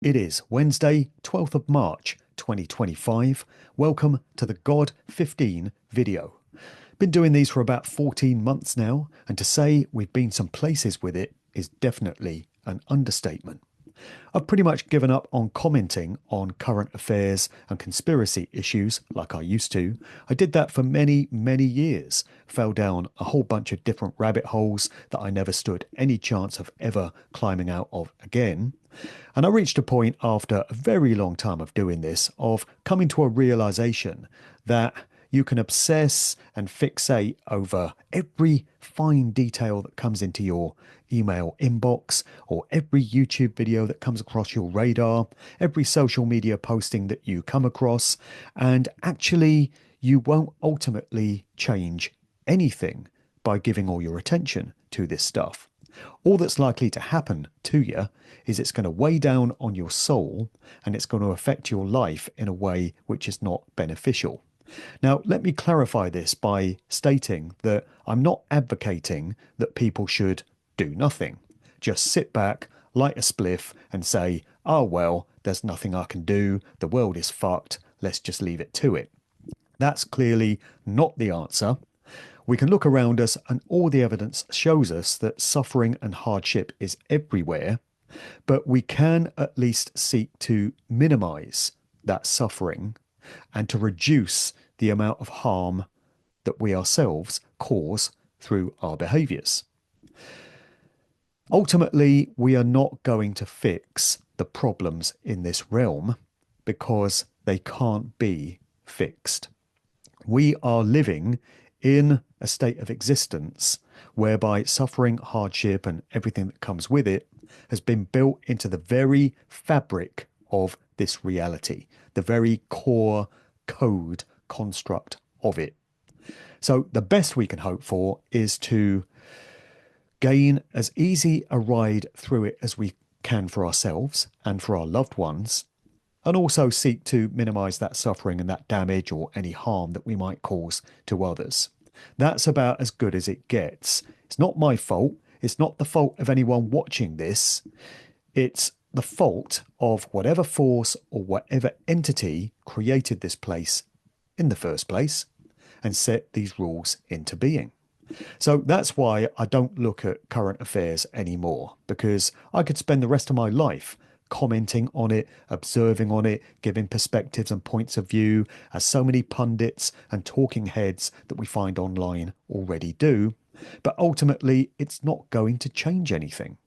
It is Wednesday, 12th of March, 2025. Welcome to the God 15 video. Been doing these for about 14 months now, and to say we've been some places with it is definitely an understatement. I've pretty much given up on commenting on current affairs and conspiracy issues like I used to. I did that for many, many years, fell down a whole bunch of different rabbit holes that I never stood any chance of ever climbing out of again. And I reached a point after a very long time of doing this of coming to a realization that you can obsess and fixate over every fine detail that comes into your email inbox, or every YouTube video that comes across your radar, every social media posting that you come across, and actually you won't ultimately change anything by giving all your attention to this stuff. All that's likely to happen to you is it's going to weigh down on your soul, and it's going to affect your life in a way which is not beneficial. Now, let me clarify this by stating that I'm not advocating that people should do nothing. Just sit back, light a spliff, and say, oh, well, there's nothing I can do. The world is fucked. Let's just leave it to it. That's clearly not the answer. We can look around us, and all the evidence shows us that suffering and hardship is everywhere, but we can at least seek to minimize that suffering and to reduce the amount of harm that we ourselves cause through our behaviors. Ultimately, we are not going to fix the problems in this realm because they can't be fixed. We are living in a state of existence whereby suffering, hardship, and everything that comes with it has been built into the very fabric of this reality, the very core code construct of it. So the best we can hope for is to gain as easy a ride through it as we can for ourselves and for our loved ones, and also seek to minimize that suffering and that damage or any harm that we might cause to others. That's about as good as it gets. It's not my fault. It's not the fault of anyone watching this. It's the fault of whatever force or whatever entity created this place in the first place and set these rules into being. So that's why I don't look at current affairs anymore, because I could spend the rest of my life commenting on it, observing on it, giving perspectives and points of view, as so many pundits and talking heads that we find online already do. But ultimately, it's not going to change anything.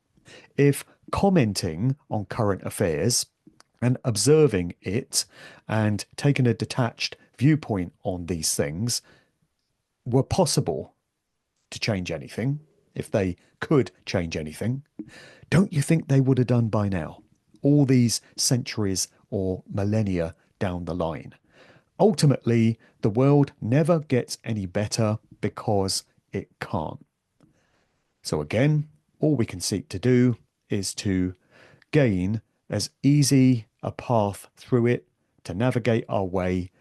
If commenting on current affairs and observing it and taking a detached viewpoint on these things were possible to change anything, if they could change anything, don't you think they would have done by now, all these centuries or millennia down the line? Ultimately, the world never gets any better because it can't. So again, all we can seek to do is to gain as easy a path through it, to navigate our way,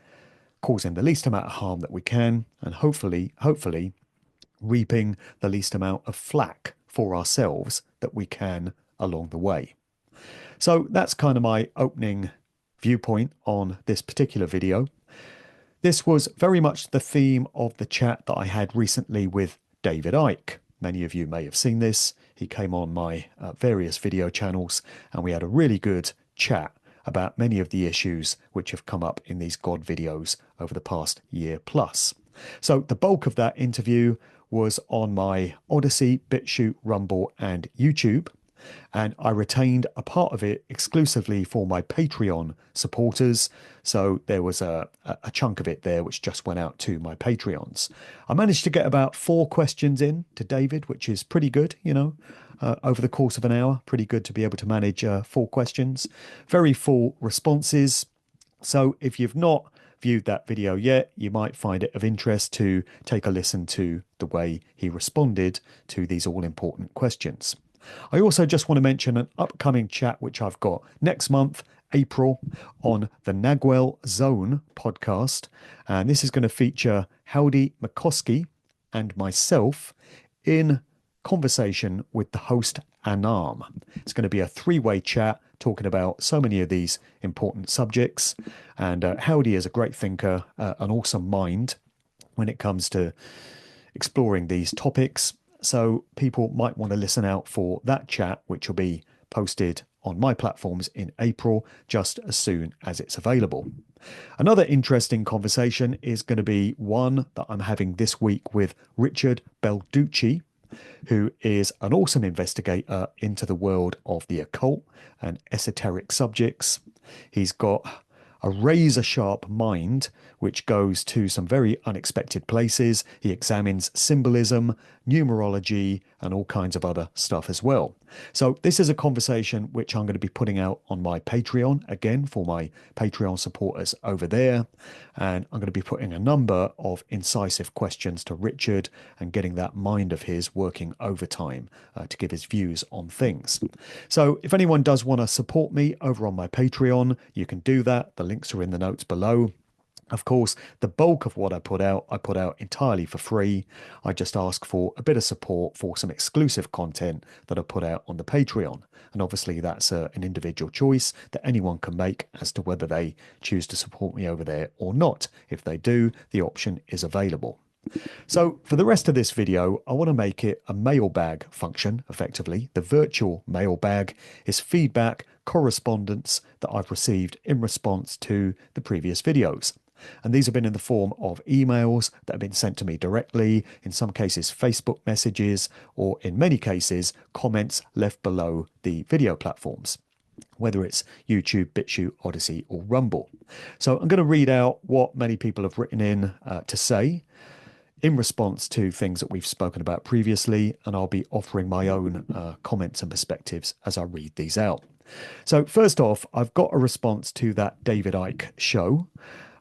causing the least amount of harm that we can, and hopefully reaping the least amount of flack for ourselves that we can along the way. So that's kind of my opening viewpoint on this particular video. This was very much the theme of the chat that I had recently with David Icke. Many of you may have seen this. He came on my various video channels, and we had a really good chat about many of the issues which have come up in these God videos over the past year plus. So the bulk of that interview was on my Odyssey, BitChute, Rumble, and YouTube. And I retained a part of it exclusively for my Patreon supporters. So there was a chunk of it there which just went out to my Patreons. I managed to get about 4 questions in to David, which is pretty good, over the course of an hour. Pretty good to be able to manage 4 questions. Very full responses. So if you've not viewed that video yet, you might find it of interest to take a listen to the way he responded to these all-important questions. I also just want to mention an upcoming chat which I've got next month, April, on the Nagwell Zone podcast. And this is going to feature Howdy McCoskey and myself in conversation with the host Anam. It's going to be a 3-way chat talking about so many of these important subjects. And Howdy is a great thinker, an awesome mind when it comes to exploring these topics. So people might want to listen out for that chat, which will be posted on my platforms in April, just as soon as it's available. Another interesting conversation is going to be one that I'm having this week with Richard Belducci, who is an awesome investigator into the world of the occult and esoteric subjects. He's got a razor sharp mind, which goes to some very unexpected places. He examines symbolism, numerology, and all kinds of other stuff as well. So this is a conversation which I'm going to be putting out on my Patreon, again, for my Patreon supporters over there. And I'm going to be putting a number of incisive questions to Richard and getting that mind of his working overtime to give his views on things. So if anyone does want to support me over on my Patreon, you can do that. The links are in the notes below. Of course, the bulk of what I put out entirely for free. I just ask for a bit of support for some exclusive content that I put out on the Patreon. And obviously that's an individual choice that anyone can make as to whether they choose to support me over there or not. If they do, the option is available. So for the rest of this video, I want to make it a mailbag function, effectively. The virtual mailbag is feedback, correspondence that I've received in response to the previous videos. And these have been in the form of emails that have been sent to me directly, in some cases Facebook messages, or in many cases comments left below the video platforms, whether it's YouTube, BitChute, Odyssey, or Rumble. So I'm going to read out what many people have written in to say in response to things that we've spoken about previously, and I'll be offering my own comments and perspectives as I read these out. So first off, I've got a response to that David Icke show.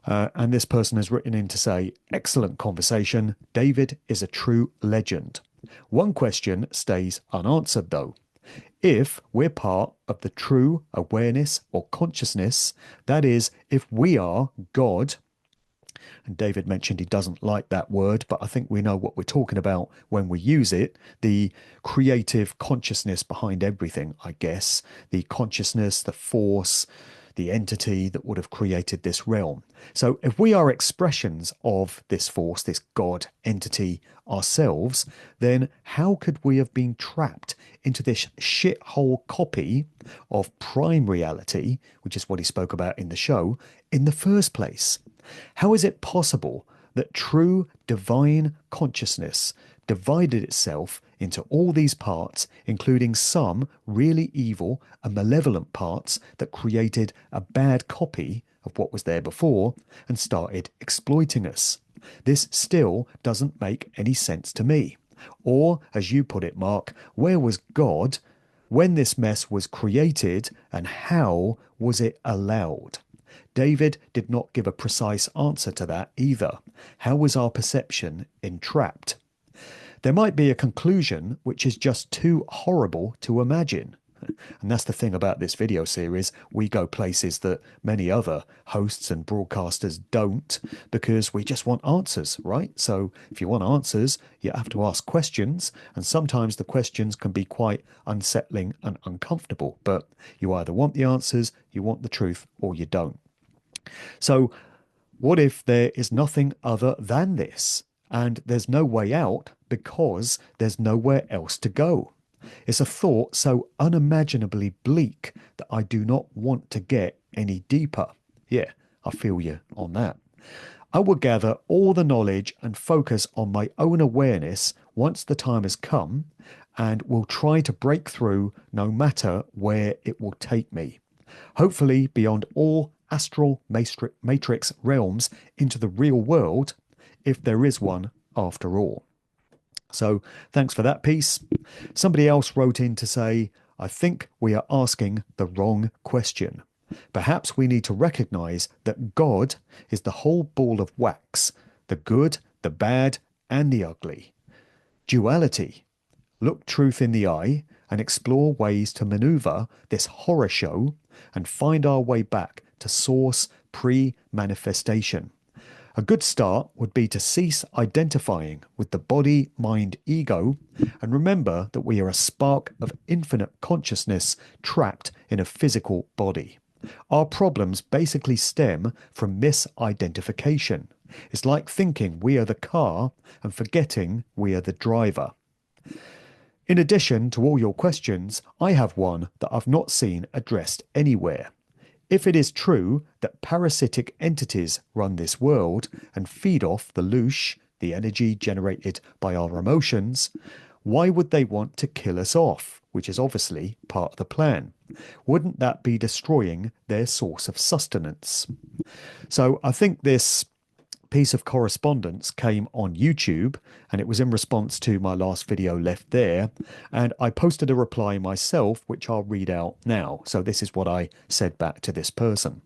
And this person has written in to say, excellent conversation. David is a true legend. One question stays unanswered, though. If we're part of the true awareness or consciousness, that is, if we are God, and David mentioned he doesn't like that word, but I think we know what we're talking about when we use it, the creative consciousness behind everything, I guess, the consciousness, the force, the entity that would have created this realm. So if we are expressions of this force, this God entity ourselves, then how could we have been trapped into this shithole copy of prime reality, which is what he spoke about in the show, in the first place? How is it possible that true divine consciousness divided itself into all these parts, including some really evil and malevolent parts that created a bad copy of what was there before and started exploiting us? This still doesn't make any sense to me. Or, as you put it, Mark, where was God when this mess was created, and how was it allowed? David did not give a precise answer to that either. How was our perception entrapped? There might be a conclusion which is just too horrible to imagine. And that's the thing about this video series. We go places that many other hosts and broadcasters don't, because we just want answers, right? So if you want answers, you have to ask questions. And sometimes the questions can be quite unsettling and uncomfortable. But you either want the answers, you want the truth, or you don't. So what if there is nothing other than this? And there's no way out because there's nowhere else to go. It's a thought so unimaginably bleak that I do not want to get any deeper. Yeah, I feel you on that. I will gather all the knowledge and focus on my own awareness once the time has come, and will try to break through no matter where it will take me. Hopefully beyond all astral matrix realms into the real world, if there is one after all. So thanks for that piece. Somebody else wrote in to say, I think we are asking the wrong question. Perhaps we need to recognize that God is the whole ball of wax, the good, the bad, and the ugly. Duality. Look truth in the eye and explore ways to maneuver this horror show and find our way back to source pre-manifestation. A good start would be to cease identifying with the body, mind, ego, and remember that we are a spark of infinite consciousness trapped in a physical body. Our problems basically stem from misidentification. It's like thinking we are the car and forgetting we are the driver. In addition to all your questions, I have one that I've not seen addressed anywhere. If it is true that parasitic entities run this world and feed off the loosh, the energy generated by our emotions, why would they want to kill us off, which is obviously part of the plan? Wouldn't that be destroying their source of sustenance? So I think this piece of correspondence came on YouTube, and it was in response to my last video left there, and I posted a reply myself which I'll read out now. So this is what I said back to this person.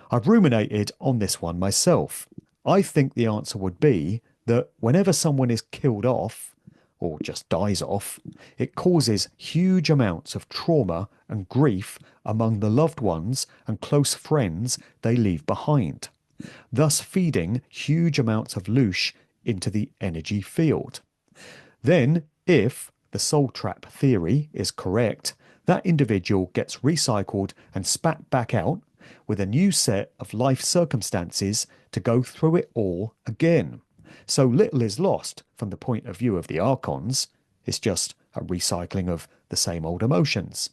I've ruminated on this one myself. I think the answer would be that whenever someone is killed off or just dies off, it causes huge amounts of trauma and grief among the loved ones and close friends they leave behind, thus feeding huge amounts of loosh into the energy field. Then, if the soul trap theory is correct, that individual gets recycled and spat back out with a new set of life circumstances to go through it all again. So little is lost from the point of view of the archons. It's just a recycling of the same old emotions.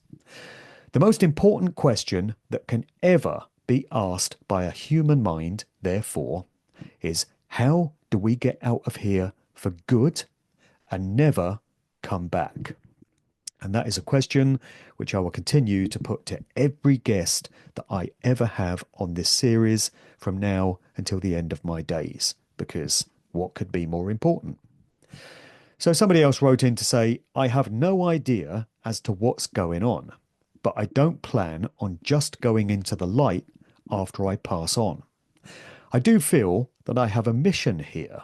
The most important question that can ever be asked by a human mind, therefore, is how do we get out of here for good and never come back? And that is a question which I will continue to put to every guest that I ever have on this series from now until the end of my days, because what could be more important? So somebody else wrote in to say, I have no idea as to what's going on, but I don't plan on just going into the light after I pass on. I do feel that I have a mission here,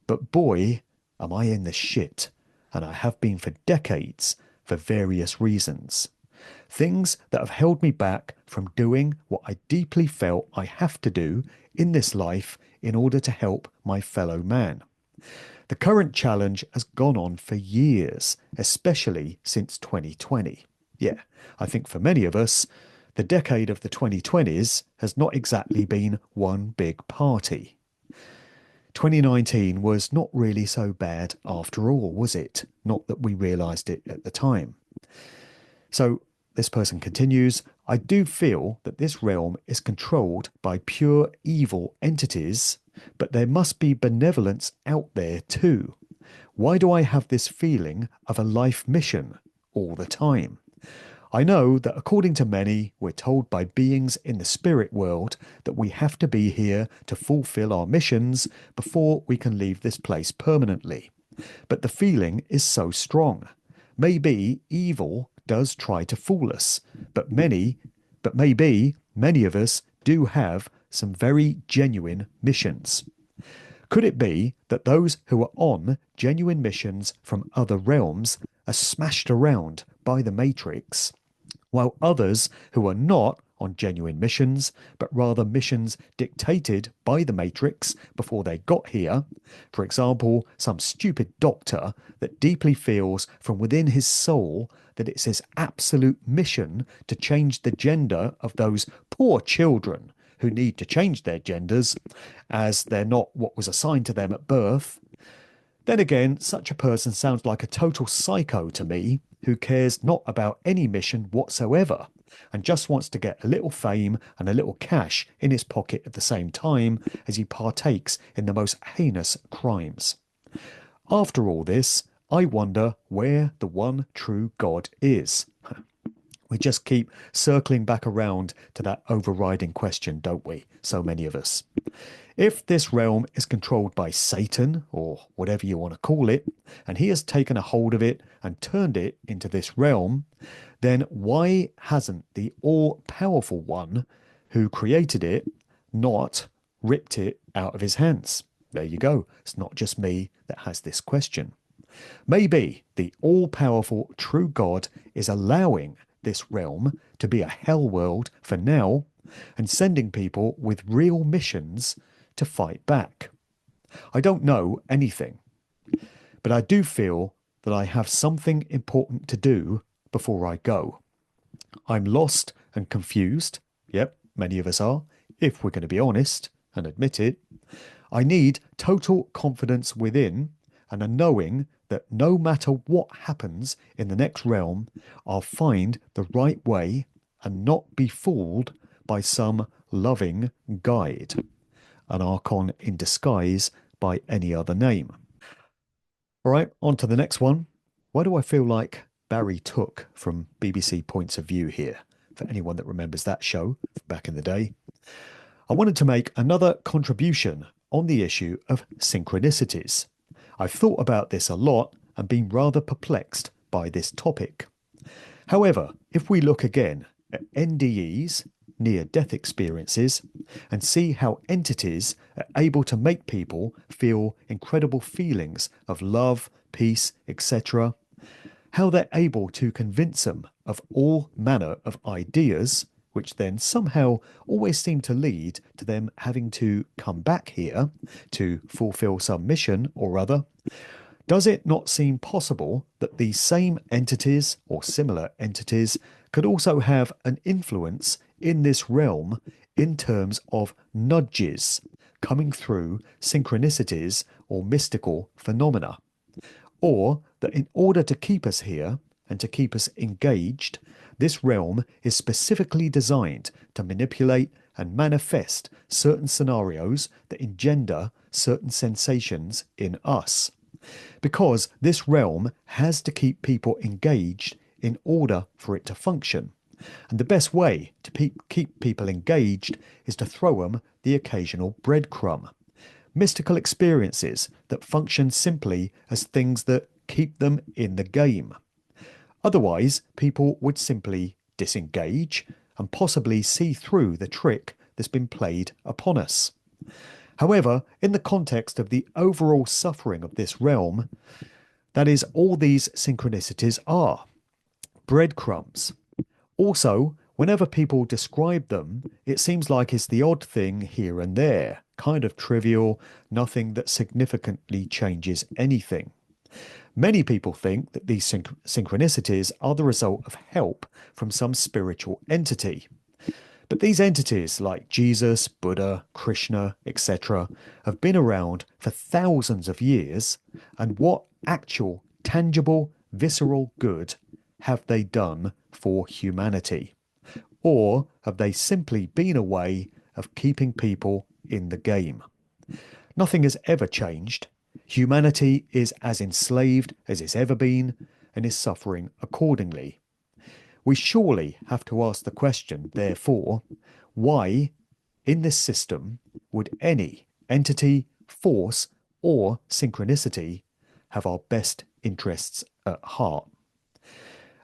but boy, am I in the shit, and I have been for decades for various reasons. Things that have held me back from doing what I deeply felt I have to do in this life in order to help my fellow man. The current challenge has gone on for years, especially since 2020. Yeah, I think for many of us, the decade of the 2020s has not exactly been one big party. 2019 was not really so bad after all, was it? Not that we realised it at the time. So this person continues, I do feel that this realm is controlled by pure evil entities, but there must be benevolence out there too. Why do I have this feeling of a life mission all the time? I know that according to many, we're told by beings in the spirit world that we have to be here to fulfill our missions before we can leave this place permanently. But the feeling is so strong. Maybe evil does try to fool us, but maybe many of us do have some very genuine missions. Could it be that those who are on genuine missions from other realms are smashed around by the Matrix, while others who are not on genuine missions, but rather missions dictated by the Matrix before they got here, for example, some stupid doctor that deeply feels from within his soul that it's his absolute mission to change the gender of those poor children who need to change their genders as they're not what was assigned to them at birth, then again, such a person sounds like a total psycho to me who cares not about any mission whatsoever and just wants to get a little fame and a little cash in his pocket at the same time as he partakes in the most heinous crimes. After all this, I wonder where the one true God is. We just keep circling back around to that overriding question, don't we? So many of us. If this realm is controlled by Satan, or whatever you want to call it, and he has taken a hold of it and turned it into this realm, then why hasn't the all-powerful one who created it not ripped it out of his hands? There you go. It's not just me that has this question. Maybe the all-powerful true God is allowing this realm to be a hell world for now and sending people with real missions to fight back. I don't know anything, but I do feel that I have something important to do before I go. I'm lost and confused. Yep, many of us are, if we're going to be honest and admit it. I need total confidence within and a knowing that no matter what happens in the next realm, I'll find the right way and not be fooled by some loving guide, an archon in disguise by any other name. All right, on to the next one. Why do I feel like Barry Took from BBC Points of View here? For anyone that remembers that show back in the day. I wanted to make another contribution on the issue of synchronicities. I've thought about this a lot and been rather perplexed by this topic. However, if we look again at NDEs, near-death experiences, and see how entities are able to make people feel incredible feelings of love, peace, etc., how they're able to convince them of all manner of ideas, which then somehow always seem to lead to them having to come back here to fulfill some mission or other, does it not seem possible that these same entities or similar entities could also have an influence in this realm in terms of nudges coming through synchronicities or mystical phenomena? Or that in order to keep us here and to keep us engaged, this realm is specifically designed to manipulate and manifest certain scenarios that engender certain sensations in us. Because this realm has to keep people engaged in order for it to function. And the best way to keep people engaged is to throw them the occasional breadcrumb. Mystical experiences that function simply as things that keep them in the game. Otherwise, people would simply disengage and possibly see through the trick that's been played upon us. However, in the context of the overall suffering of this realm, that is all these synchronicities are breadcrumbs. Also, whenever people describe them, it seems like it's the odd thing here and there, kind of trivial, nothing that significantly changes anything. Many people think that these synchronicities are the result of help from some spiritual entity. But these entities like Jesus, Buddha, Krishna, etc., have been around for thousands of years, and what actual, tangible, visceral good have they done for humanity? Or have they simply been a way of keeping people in the game? Nothing has ever changed. Humanity is as enslaved as it's ever been and is suffering accordingly. We surely have to ask the question, therefore, why in this system would any entity, force, or synchronicity have our best interests at heart?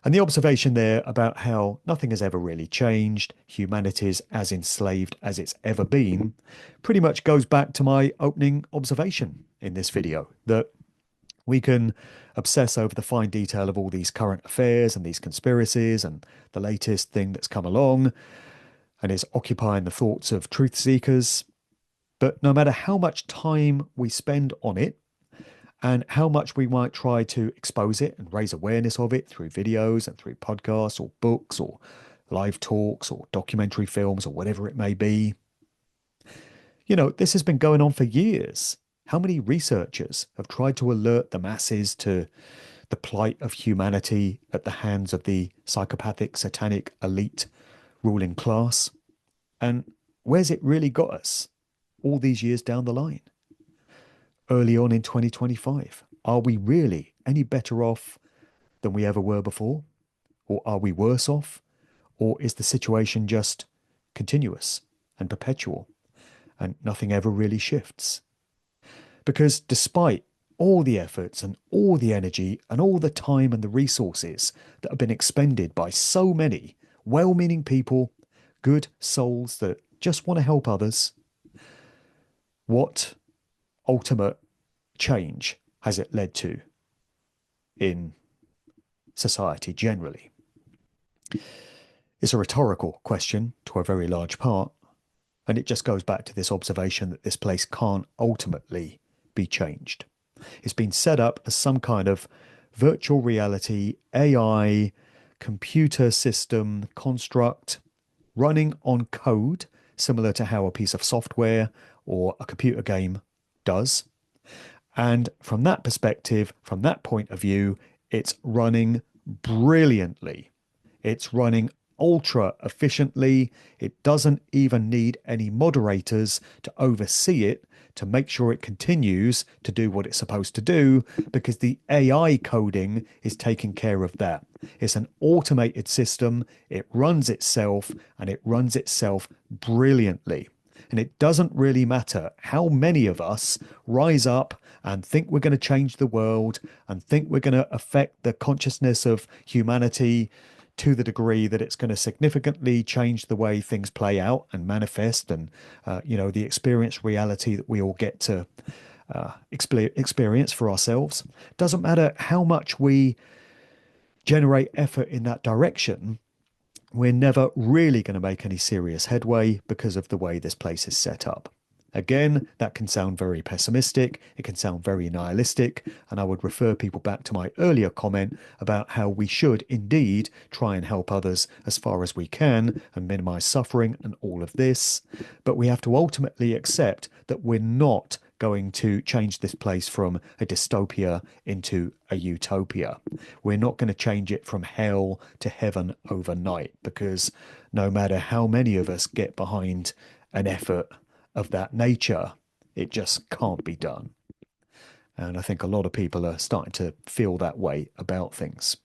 And the observation there about how nothing has ever really changed, humanity's as enslaved as it's ever been, pretty much goes back to my opening observation in this video, that we can obsess over the fine detail of all these current affairs and these conspiracies and the latest thing that's come along and is occupying the thoughts of truth seekers. But no matter how much time we spend on it, and how much we might try to expose it and raise awareness of it through videos and through podcasts or books or live talks or documentary films or whatever it may be. You know, this has been going on for years. How many researchers have tried to alert the masses to the plight of humanity at the hands of the psychopathic, satanic, elite ruling class? And where's it really got us all these years down the line? Early on in 2025, are we really any better off than we ever were before? Or are we worse off? Or is the situation just continuous and perpetual and nothing ever really shifts? Because despite all the efforts and all the energy and all the time and the resources that have been expended by so many well-meaning people, good souls that just want to help others, what ultimate change has it led to in society generally? It's a rhetorical question to a very large part, And it just goes back to this observation that this place can't ultimately be changed. It's been set up as some kind of virtual reality, AI, computer system construct running on code, similar to how a piece of software or a computer game does. And from that perspective, from that point of view, it's running brilliantly. It's running ultra efficiently. It doesn't even need any moderators to oversee it to make sure it continues to do what it's supposed to do, because the AI coding is taking care of that. It's an automated system. It runs itself, and it runs itself brilliantly. And it doesn't really matter how many of us rise up and think we're going to change the world and think we're going to affect the consciousness of humanity to the degree that it's going to significantly change the way things play out and manifest, and the experience reality that we all get to experience for ourselves. Doesn't matter how much we generate effort in that direction, we're never really going to make any serious headway because of the way this place is set up. Again, that can sound very pessimistic, it can sound very nihilistic, and I would refer people back to my earlier comment about how we should indeed try and help others as far as we can and minimize suffering and all of this. But we have to ultimately accept that we're not going to change this place from a dystopia into a utopia. We're not going to change it from hell to heaven overnight, because no matter how many of us get behind an effort of that nature, it just can't be done. And I think a lot of people are starting to feel that way about things.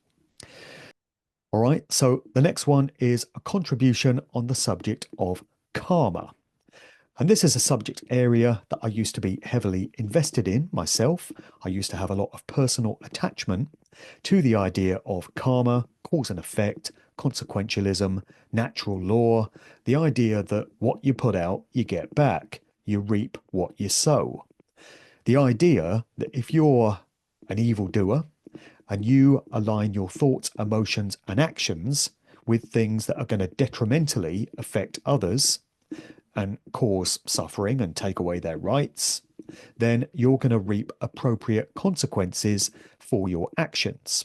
All right, so the next one is a contribution on the subject of karma. And this is a subject area that I used to be heavily invested in myself. I used to have a lot of personal attachment to the idea of karma, cause and effect, consequentialism, natural law, the idea that what you put out, you get back, you reap what you sow. The idea that if you're an evildoer and you align your thoughts, emotions, and actions with things that are going to detrimentally affect others and cause suffering and take away their rights, then you're going to reap appropriate consequences for your actions.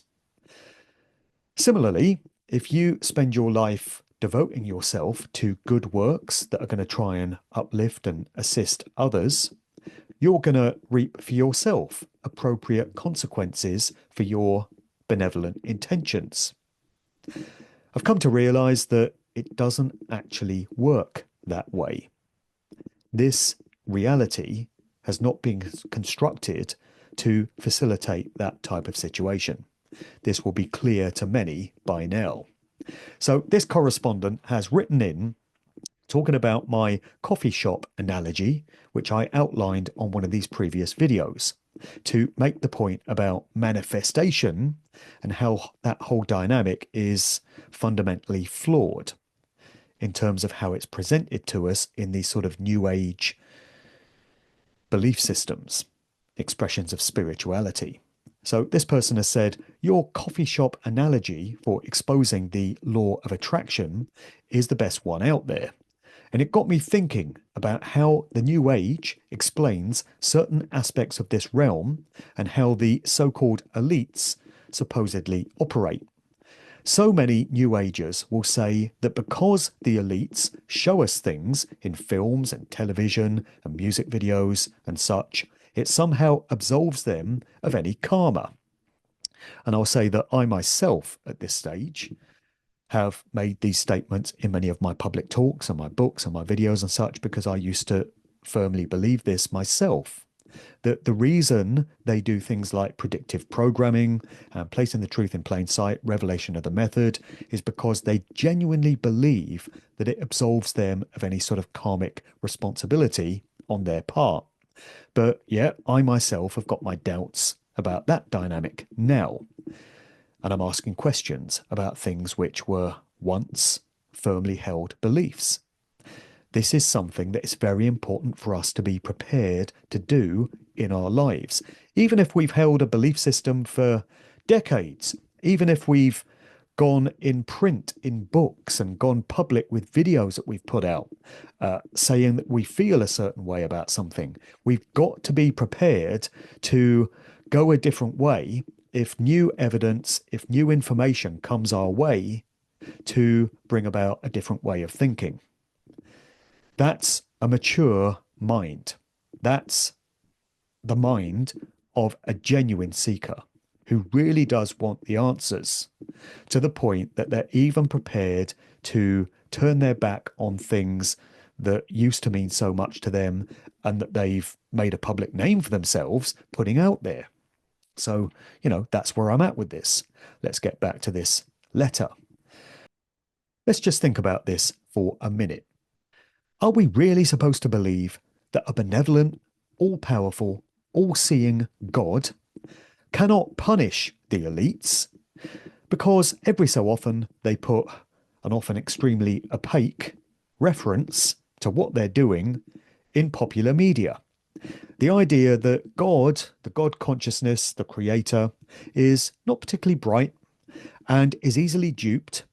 Similarly, if you spend your life devoting yourself to good works that are going to try and uplift and assist others, you're going to reap for yourself appropriate consequences for your benevolent intentions. I've come to realize that it doesn't actually work that way. This reality has not been constructed to facilitate that type of situation. This will be clear to many by now. So this correspondent has written in talking about my coffee shop analogy, which I outlined on one of these previous videos, to make the point about manifestation and how that whole dynamic is fundamentally flawed in terms of how it's presented to us in these sort of new age belief systems, expressions of spirituality. So this person has said, your coffee shop analogy for exposing the law of attraction is the best one out there. And it got me thinking about how the New Age explains certain aspects of this realm and how the so-called elites supposedly operate. So many New Agers will say that because the elites show us things in films and television and music videos and such, it somehow absolves them of any karma. And I'll say that I myself, at this stage, have made these statements in many of my public talks and my books and my videos and such, because I used to firmly believe this myself. That the reason they do things like predictive programming and placing the truth in plain sight, revelation of the method, is because they genuinely believe that it absolves them of any sort of karmic responsibility on their part. But yeah, I myself have got my doubts about that dynamic now. And I'm asking questions about things which were once firmly held beliefs. This is something that is very important for us to be prepared to do in our lives. Even if we've held a belief system for decades, even if we've gone in print, in books, and gone public with videos that we've put out, saying that we feel a certain way about something. We've got to be prepared to go a different way if new evidence, if new information comes our way to bring about a different way of thinking. That's a mature mind. That's the mind of a genuine seeker who really does want the answers, to the point that they're even prepared to turn their back on things that used to mean so much to them and that they've made a public name for themselves putting out there. So, that's where I'm at with this. Let's get back to this letter. Let's just think about this for a minute. Are we really supposed to believe that a benevolent, all-powerful, all-seeing God cannot punish the elites because every so often they put an often extremely opaque reference to what they're doing in popular media? The idea that God, the God consciousness, the creator, is not particularly bright and is easily duped,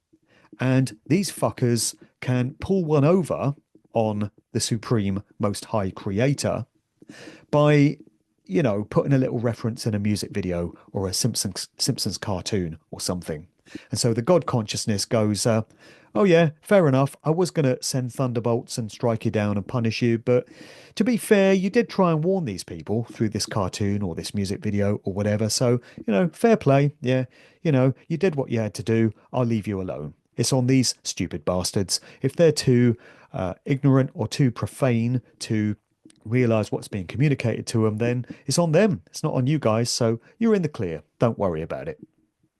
and these fuckers can pull one over on the supreme most high creator by putting a little reference in a music video or a Simpsons cartoon or something. And so the God consciousness goes, oh yeah, fair enough. I was going to send thunderbolts and strike you down and punish you, but to be fair, you did try and warn these people through this cartoon or this music video or whatever. So, fair play. Yeah, you did what you had to do. I'll leave you alone. It's on these stupid bastards. If they're too ignorant or too profane to realize what's being communicated to them, then it's on them. It's not on you guys. So you're in the clear. Don't worry about it.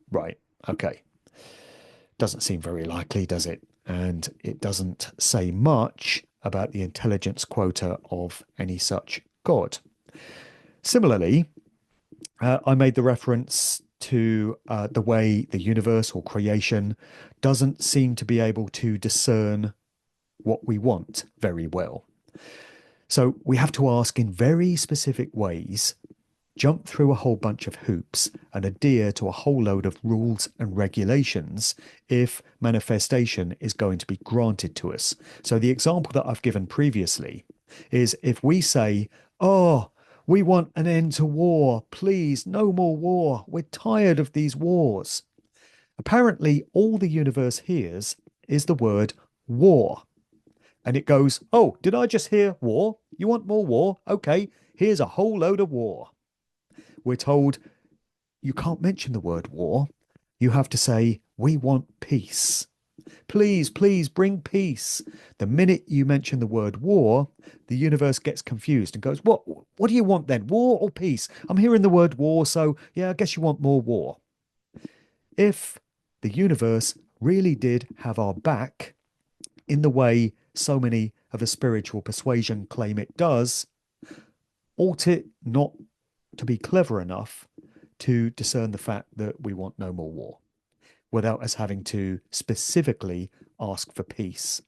Right. Okay. Doesn't seem very likely, does it? And it doesn't say much about the intelligence quota of any such God. Similarly, I made the reference to the way the universe or creation doesn't seem to be able to discern what we want very well. So we have to ask in very specific ways, jump through a whole bunch of hoops and adhere to a whole load of rules and regulations if manifestation is going to be granted to us. So the example that I've given previously is if we say, oh, we want an end to war, please, no more war. We're tired of these wars. Apparently, all the universe hears is the word war. And it goes, oh, did I just hear war? You want more war? Okay, here's a whole load of war. We're told you can't mention the word war. You have to say, we want peace. Please, please bring peace. The minute you mention the word war, the universe gets confused and goes, what do you want then? War or peace? I'm hearing the word war, so yeah, I guess you want more war. If the universe really did have our back in the way so many of the spiritual persuasion claim it does, ought it not to be clever enough to discern the fact that we want no more war without us having to specifically ask for peace?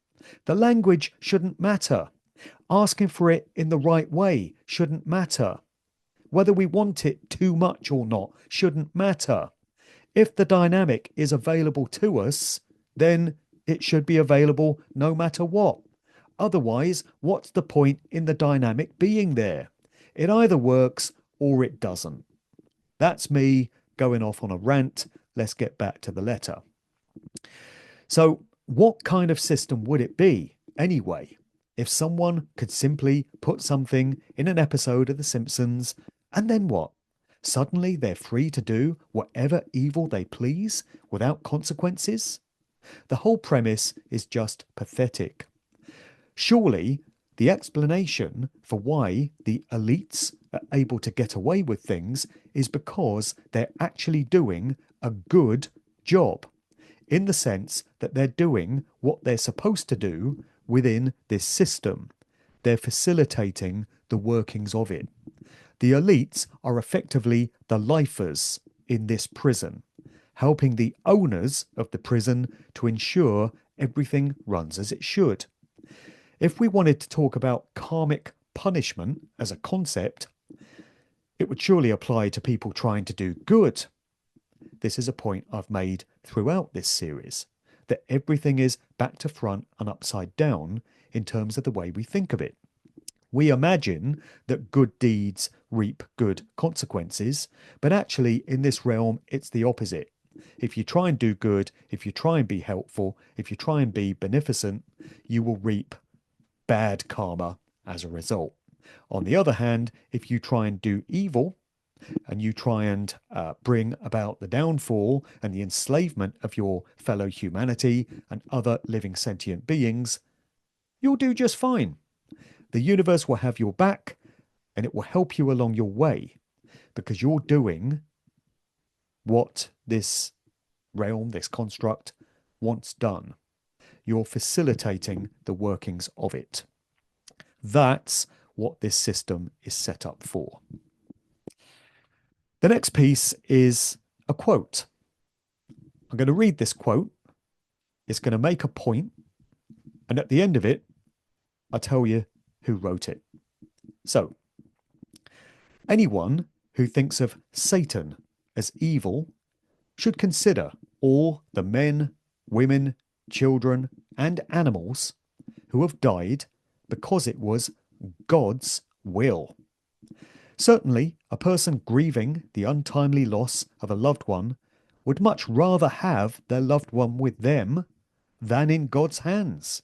The language shouldn't matter. Asking for it in the right way shouldn't matter. Whether we want it too much or not shouldn't matter. If the dynamic is available to us, then it should be available no matter what. Otherwise, what's the point in the dynamic being there? It either works or it doesn't. That's me going off on a rant. Let's get back to the letter. So, what kind of system would it be, anyway, if someone could simply put something in an episode of The Simpsons and then what? Suddenly they're free to do whatever evil they please without consequences? The whole premise is just pathetic. Surely, the explanation for why the elites are able to get away with things is because they're actually doing a good job, in the sense that they're doing what they're supposed to do within this system. They're facilitating the workings of it. The elites are effectively the lifers in this prison, helping the owners of the prison to ensure everything runs as it should. If we wanted to talk about karmic punishment as a concept, it would surely apply to people trying to do good. This is a point I've made throughout this series, that everything is back to front and upside down in terms of the way we think of it. We imagine that good deeds reap good consequences, but actually in this realm, it's the opposite. If you try and do good, if you try and be helpful, if you try and be beneficent, you will reap bad karma as a result. On the other hand, if you try and do evil, and you try and bring about the downfall and the enslavement of your fellow humanity and other living sentient beings, you'll do just fine. The universe will have your back and it will help you along your way because you're doing what this realm, this construct, wants done. You're facilitating the workings of it. That's what this system is set up for. The next piece is a quote. I'm going to read this quote. It's going to make a point, and at the end of it, I tell you who wrote it. So, anyone who thinks of Satan as evil should consider all the men, women, children, and animals who have died because it was God's will. Certainly, a person grieving the untimely loss of a loved one would much rather have their loved one with them than in God's hands.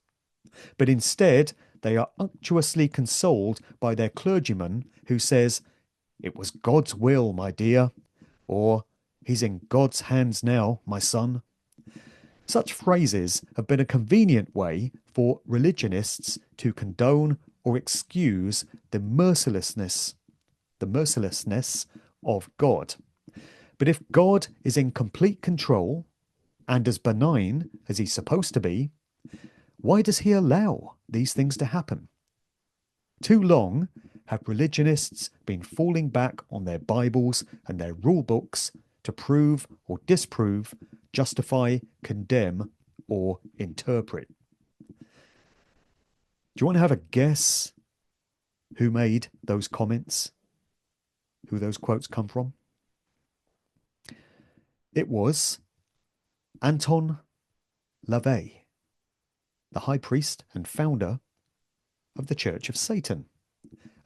But instead, they are unctuously consoled by their clergyman who says, "It was God's will, my dear," or "He's in God's hands now, my son." Such phrases have been a convenient way for religionists to condone or excuse the mercilessness of God. But if God is in complete control and as benign as he's supposed to be, why does he allow these things to happen? Too long have religionists been falling back on their Bibles and their rule books to prove or disprove, justify, condemn, or interpret. Do you want to have a guess who made those comments? Who those quotes come from? It was Anton LaVey, the high priest and founder of the Church of Satan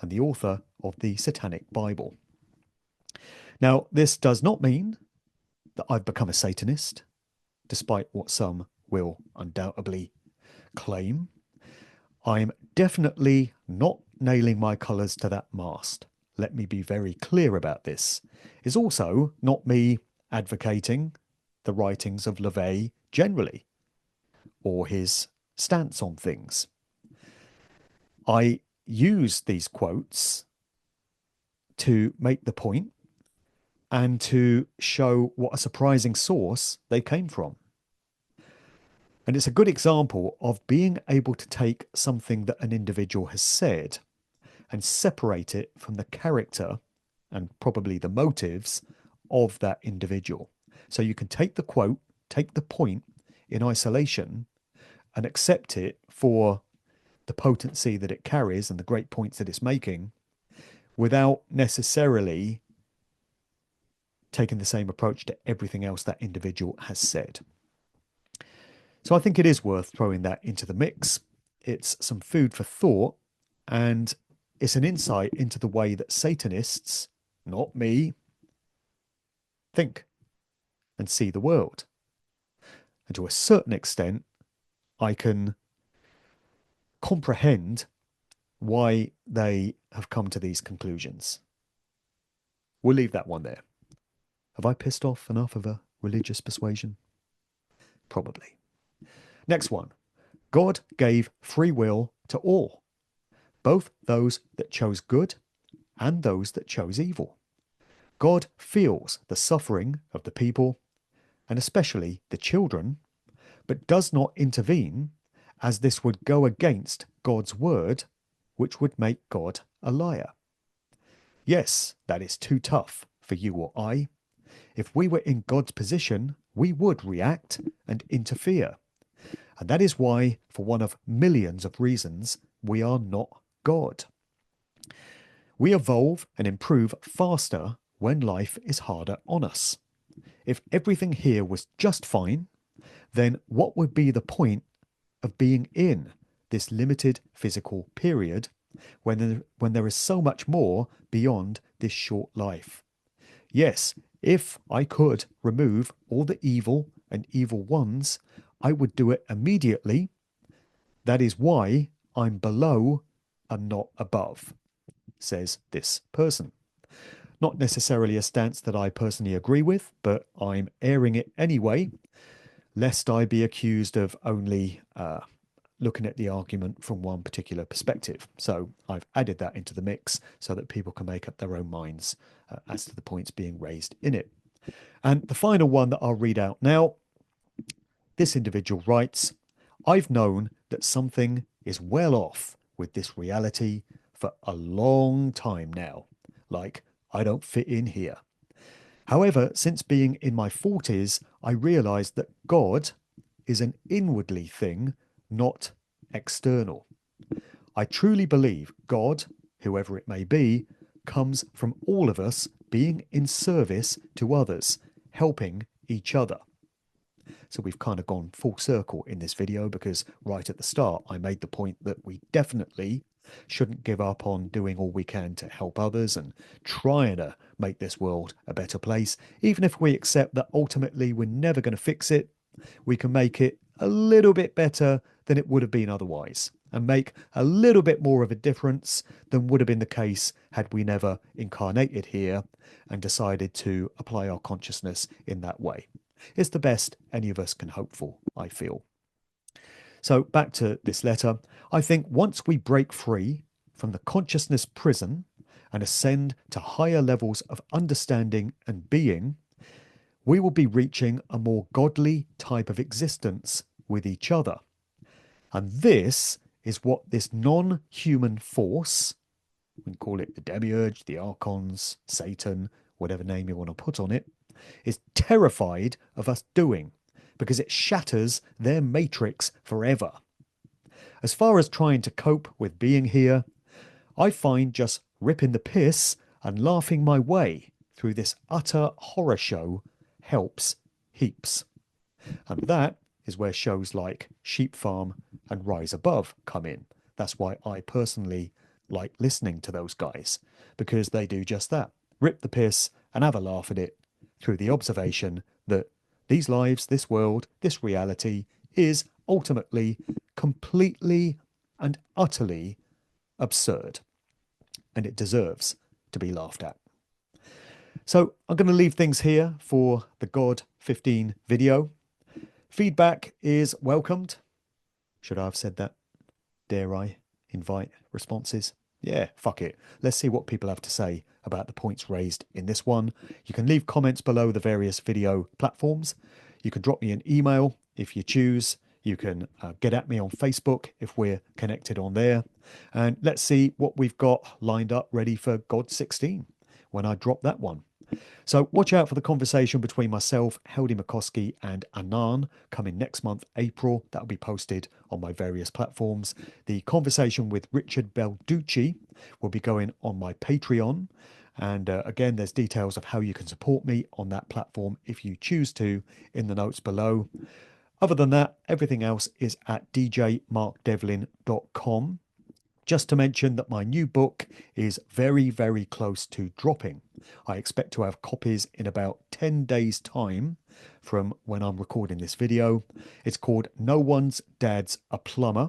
and the author of the Satanic Bible. Now, this does not mean that I've become a Satanist, despite what some will undoubtedly claim. I'm definitely not nailing my colours to that mast. Let me be very clear about this. It's also not me advocating the writings of LaVey generally, or his stance on things. I use these quotes to make the point and to show what a surprising source they came from. And it's a good example of being able to take something that an individual has said and separate it from the character and probably the motives of that individual. So you can take the quote, take the point in isolation and accept it for the potency that it carries and the great points that it's making without necessarily taking the same approach to everything else that individual has said. So I think it is worth throwing that into the mix. It's some food for thought, and it's an insight into the way that Satanists, not me, think and see the world. And to a certain extent, I can comprehend why they have come to these conclusions. We'll leave that one there. Have I pissed off enough of a religious persuasion? Probably. Next one. God gave free will to all, both those that chose good and those that chose evil. God feels the suffering of the people, and especially the children, but does not intervene, as this would go against God's word, which would make God a liar. Yes, that is too tough for you or I. If we were in God's position, we would react and interfere. And that is why, for one of millions of reasons, we are not God. We evolve and improve faster when life is harder on us. If everything here was just fine, then what would be the point of being in this limited physical period when there is so much more beyond this short life? Yes, if I could remove all the evil and evil ones, I would do it immediately. That is why I'm below and not above, says this person. Not necessarily a stance that I personally agree with, but I'm airing it anyway, lest I be accused of only looking at the argument from one particular perspective. So I've added that into the mix so that people can make up their own minds as to the points being raised in it. And the final one that I'll read out now, this individual writes, I've known that something is well off with this reality for a long time now. Like, I don't fit in here. However, since being in my 40s, I realized that God is an inwardly thing, not external. I truly believe God, whoever it may be, comes from all of us being in service to others, helping each other. So we've kind of gone full circle in this video because right at the start, I made the point that we definitely shouldn't give up on doing all we can to help others and trying to make this world a better place. Even if we accept that ultimately we're never going to fix it, we can make it a little bit better than it would have been otherwise and make a little bit more of a difference than would have been the case had we never incarnated here and decided to apply our consciousness in that way. It's the best any of us can hope for, I feel. So back to this letter. I think once we break free from the consciousness prison and ascend to higher levels of understanding and being, we will be reaching a more godly type of existence with each other. And this is what this non-human force, we can call it the demiurge, the archons, Satan, whatever name you want to put on it, is terrified of us doing, because it shatters their matrix forever. As far as trying to cope with being here, I find just ripping the piss and laughing my way through this utter horror show helps heaps. And that is where shows like Sheep Farm and Rise Above come in. That's why I personally like listening to those guys, because they do just that. Rip the piss and have a laugh at it through the observation that these lives, this world, this reality is ultimately completely and utterly absurd, and it deserves to be laughed at. So I'm going to leave things here for the God 15 video. Feedback is welcomed. Should I have said that? Dare I invite responses? Yeah, fuck it. Let's see what people have to say about the points raised in this one. You can leave comments below the various video platforms. You can drop me an email if you choose. You can get at me on Facebook if we're connected on there. And let's see what we've got lined up ready for God 16 when I drop that one. So watch out for the conversation between myself, Heldy McCoskey, and Anan coming next month, April. That'll be posted on my various platforms. The conversation with Richard Belducci will be going on my Patreon. And again, there's details of how you can support me on that platform if you choose to in the notes below. Other than that, everything else is at djmarkdevlin.com. Just to mention that my new book is very, very close to dropping. I expect to have copies in about 10 days' time from when I'm recording this video. It's called No One's Dad's a Plumber.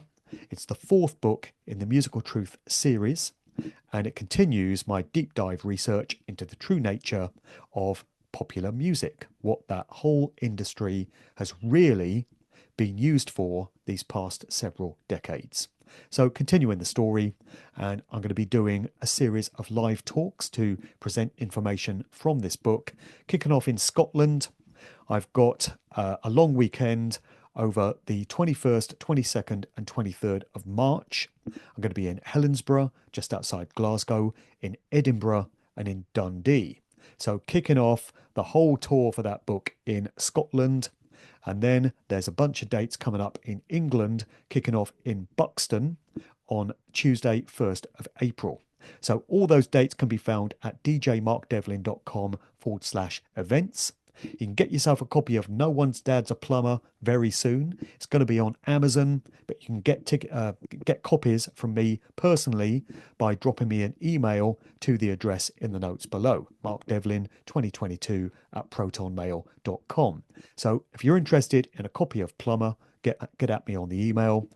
It's the 4th book in the Musical Truth series, and it continues my deep dive research into the true nature of popular music, what that whole industry has really been used for these past several decades. So continuing the story, and I'm going to be doing a series of live talks to present information from this book, kicking off in Scotland. I've got a long weekend over the 21st, 22nd and 23rd of March. I'm going to be in Helensburgh, just outside Glasgow, in Edinburgh and in Dundee. So kicking off the whole tour for that book in Scotland. And then there's a bunch of dates coming up in England, kicking off in Buxton on Tuesday, 1st of April. So all those dates can be found at djmarkdevlin.com/events. You can get yourself a copy of No One's Dad's a Plumber very soon. It's going to be on Amazon, but you can get copies from me personally by dropping me an email to the address in the notes below, markdevlin2022 at protonmail.com. So if you're interested in a copy of Plumber, get at me on the email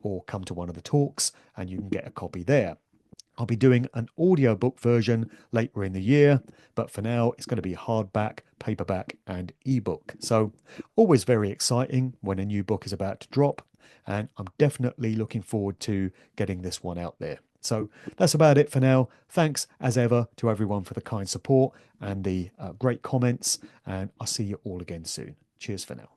or come to one of the talks and you can get a copy there. I'll be doing an audiobook version later in the year, but for now it's going to be hardback, paperback, and ebook. So always very exciting when a new book is about to drop, and I'm definitely looking forward to getting this one out there. So that's about it for now. Thanks as ever to everyone for the kind support and the great comments, and I'll see you all again soon. Cheers for now.